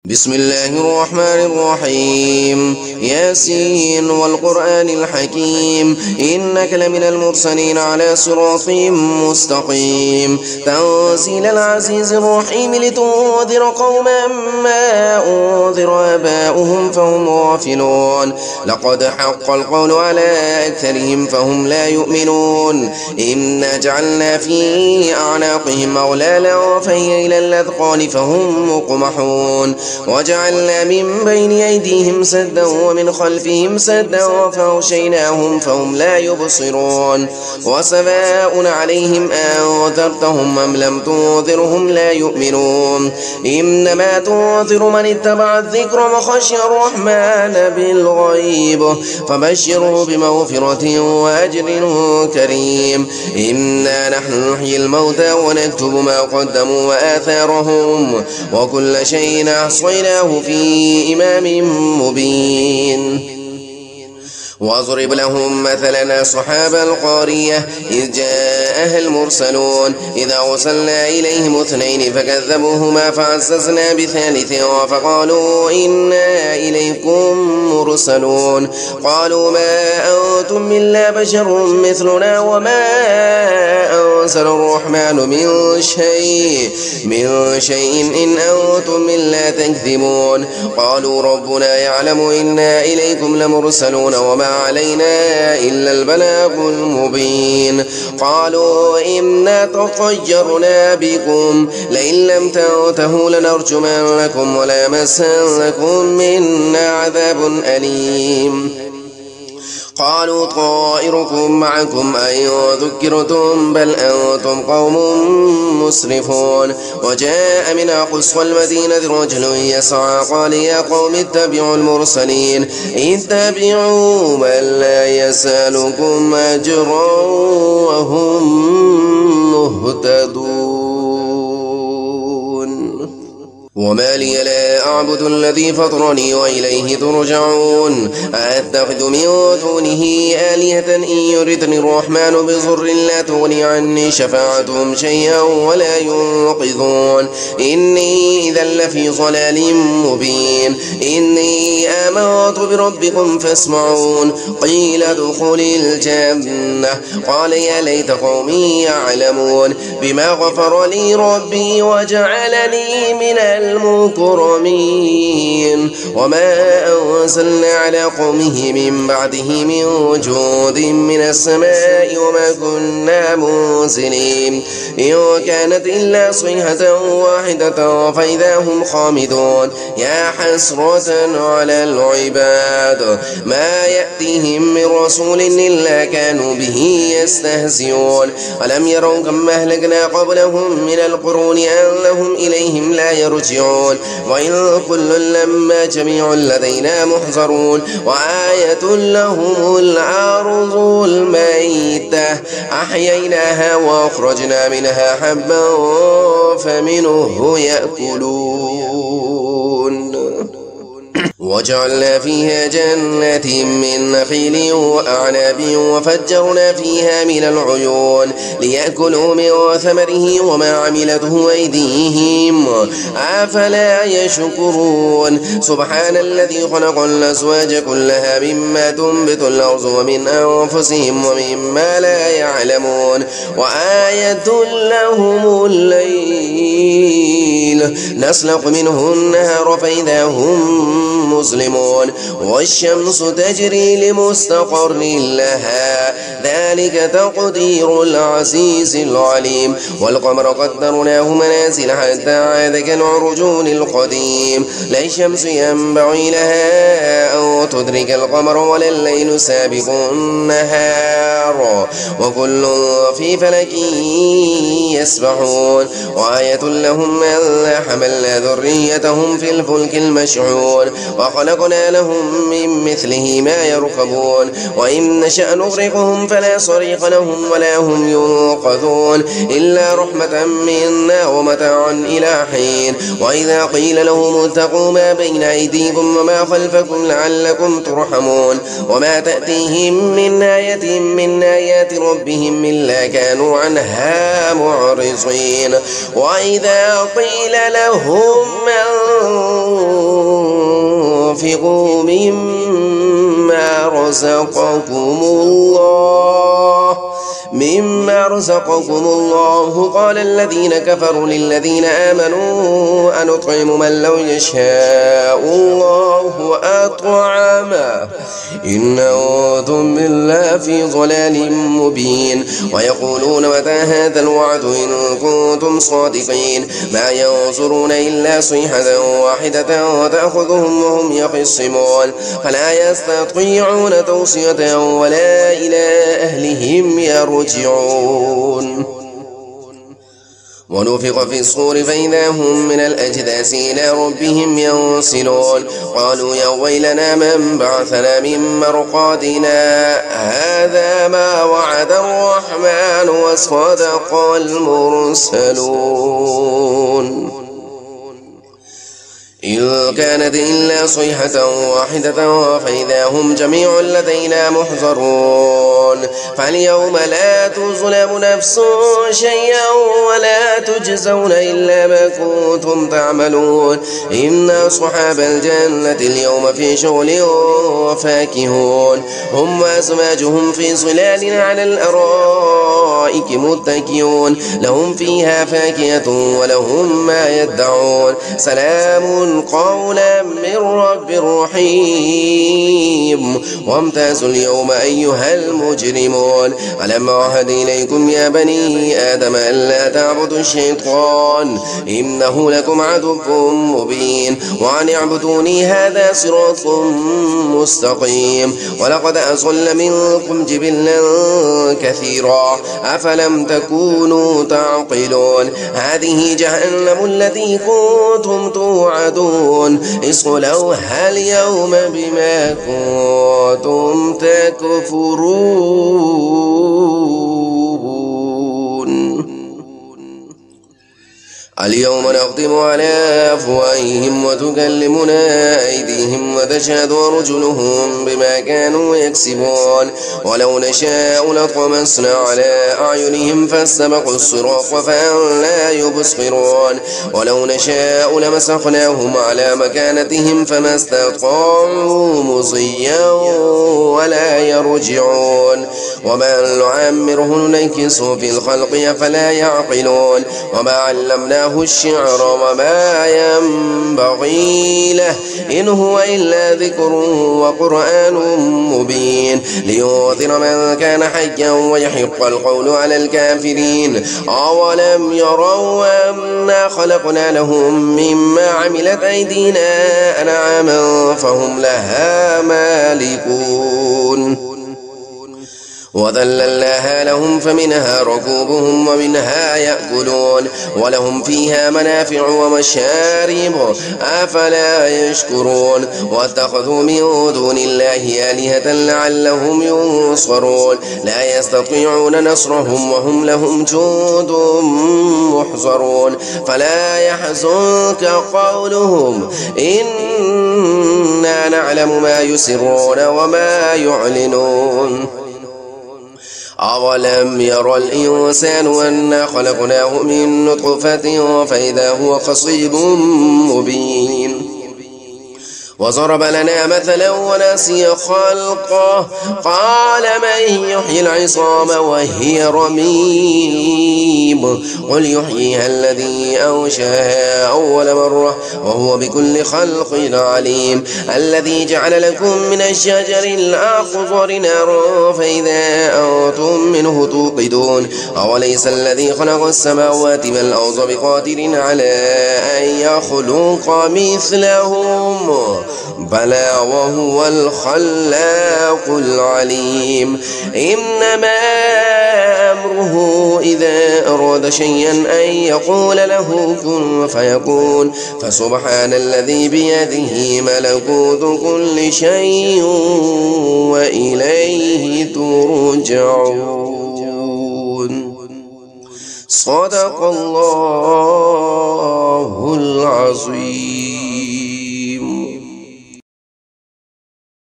بسم الله الرحمن الرحيم ياسين والقرآن الحكيم إنك لمن المرسلين على صراط مستقيم تنزيل العزيز الرحيم لتنذر قوما ما أنذر آباؤهم فهم غافلون لقد حق القول على أكثرهم فهم لا يؤمنون إنا جعلنا في أعناقهم أغلالا فهي إلى الأذقان فهم مقمحون وجعلنا من بين أيديهم سدا ومن خلفهم سدا فأغشيناهم فهم لا يبصرون وسواء عليهم أنذرتهم أم لم تنذرهم لا يؤمنون إنما تنذر من اتبع الذكر وخشي الرحمن بالغيب فبشره بمغفرة وأجر كريم إنا نحن نحيي الموتى ونكتب ما قدموا وآثارهم وكل شيء أحصيناه في إمام مبين واضرب لهم مثلا أصحاب القارية إذ جاءها المرسلون إذا أرسلنا إليهم اثنين فكذبوهما فعززنا بثالث فقالوا إنا إليكم مرسلون قالوا ما أنتم إلا بشر مثلنا وما أنزل الرحمن من شيء إن أنتم إلا تكذبون قالوا ربنا يعلم إنا إليكم لمرسلون وما علينا إلا البلاغ المبين قالوا إنا تطيرنا بكم لئن لم تنتهوا لنرجمنكم وليمسنكم منا عذاب أليم قالوا طائركم معكم أن ذكرتم بل أنتم قوم مسرفون وجاء من أقصى المدينة رجل يسعى قال يا قوم اتبعوا المرسلين اتبعوا من لا يسألكم أجرا وهم مهتدون وما لي لا أعبد الذي فطرني وإليه ترجعون أتخذ من دونه آلهة إن يردني الرحمن بضر لا تغني عني شفاعتهم شيئا ولا ينقذون إني إذا لفي ضلال مبين إني آمنت بربكم فاسمعون قيل ادخل الجنة قال يا ليت قومي يعلمون بما غفر لي ربي وجعلني من المكرمين وما أنزلنا على قومه من بعده من وجود من السماء وما كنا منزلين إن كانت إلا صيحة واحدة فإذا هم خامدون يا حسرة على العباد ما يأتيهم من رسول إلا كانوا به يستهزئون ألم يروا كم أهلكنا قبلهم من القرون أنهم إليهم لا يرجعون وإن كل لما جميع لدينا محضرون وآية لهم الأرض الميتة أحييناها وأخرجنا منها حبا فمنه يأكلون وجعلنا فيها جنات من نخيل وأعناب وفجرنا فيها من العيون ليأكلوا من ثمره وما عملته أيديهم أفلا يشكرون سبحان الذي خلق الأزواج كلها مما تنبت الأرض ومن أنفسهم ومما لا يعلمون وآية لهم الليل نسلق منه النهار فإذا هم مسلمون والشمس تجري لمستقر لها ذلك تقدير العزيز العليم والقمر قدرناه منازل حتى عاد كالعرجون القديم لا الشمس ينبغي لها أن تدرك القمر ولا الليل سابق النهار وكل في فلك يسبحون وآية لهم ألا حملنا ذريتهم في الفلك المشحون وخلقنا لهم من مثله ما يركبون وإن نشأ نغرقهم فلا صريخ لهم ولا هم ينقذون إلا رحمة منا ومتاعا إلى حين وإذا قيل لهم اتقوا ما بين أيديكم وما خلفكم لعلكم ترحمون وما تأتيهم من آية من آيات ربهم إلا كانوا عنها معرضين وإذا قيل لهم وأنفقوا مما رزقكم الله قال الذين كفروا للذين آمنوا أنطعم من لو يشاء الله أطعمه إن أنتم بالله في ضلال مبين ويقولون متى هذا الوعد إن كنتم صادقين ما ينظرون إلا صيحة واحدة تأخذهم وهم يخصمون فلا يستطيعون توصية ولا إلى أهلهم يرجعون ونفخ في الصور فإذا هم من الأجداث إلى ربهم ينسلون قالوا يا ويلنا من بعثنا من مرقادنا هذا ما وعد الرحمن وصدق المرسلون إن كانت إلا صيحة واحدة فإذا هم جميع لدينا محضرون فاليوم لا تظلم نفس شيئا ولا تجزون إلا ما كنتم تعملون إن أصحاب الجنة اليوم في شغل وفاكهون هم وأزواجهم في ظلال على الأرائك متكئون لهم فيها فاكهة ولهم ما يدعون سلام قولا من رب رحيم وامتازوا اليوم أيها المجرمون ألم أعهد إليكم يا بني آدم ألا تعبدوا الشيطان إنه لكم عدو مبين وأن اعبدوني هذا صراط مستقيم ولقد أضل منكم جبلا كثيرا أفلم تكونوا تعقلون هذه جهنم التي كنتم توعدون اصلوها اليوم بما كنتم تكفرون اليوم نختم على أفواههم وتكلمنا أيديهم وتشهد أرجلهم بما كانوا يكسبون ولو نشاء لطمسنا على أعينهم فاستبقوا الصراط فلا يبصرون ولو نشاء لمسخناهم على مكانتهم فما استطاعوا مضيا ولا يرجعون وما نعمره ننكسه في الخلق أفلا يعقلون وما علمناه الشعر وما ينبغي له إن هو إلا ذكر وقرآن مبين لينذر من كان حيا ويحق القول على الكافرين أولم يروا أنا خلقنا لهم مما عملت أيدينا أنعاما فهم لها مالكون وذللناها لهم فمنها ركوبهم ومنها يأكلون ولهم فيها منافع ومشارب أفلا يشكرون واتخذوا من دون الله آلهة لعلهم ينصرون لا يستطيعون نصرهم وهم لهم جند محضرون فلا يحزنك قولهم إنا نعلم ما يسرون وما يعلنون أولم ير الإنسان أنا خلقناه من نطفة فإذا هو خصيب مبين وضرب لنا مثلا ونسي خلقه قال من يحيي العظام وهي رميم قل يحييها الذي أنشأها أول مرة وهو بكل خلق عليم الذي جعل لكم من الشجر الأخضر نارا فإذا أنتم منه توقدون أوليس الذي خلق السماوات والأرض بقادر على أن يخلق مثلهم بلى وهو الخلاق العليم إنما أمره إذا أراد شيئا أن يقول له كن فيكون فسبحان الذي بيده ملكوت كل شيء وإليه ترجعون صدق الله العظيم.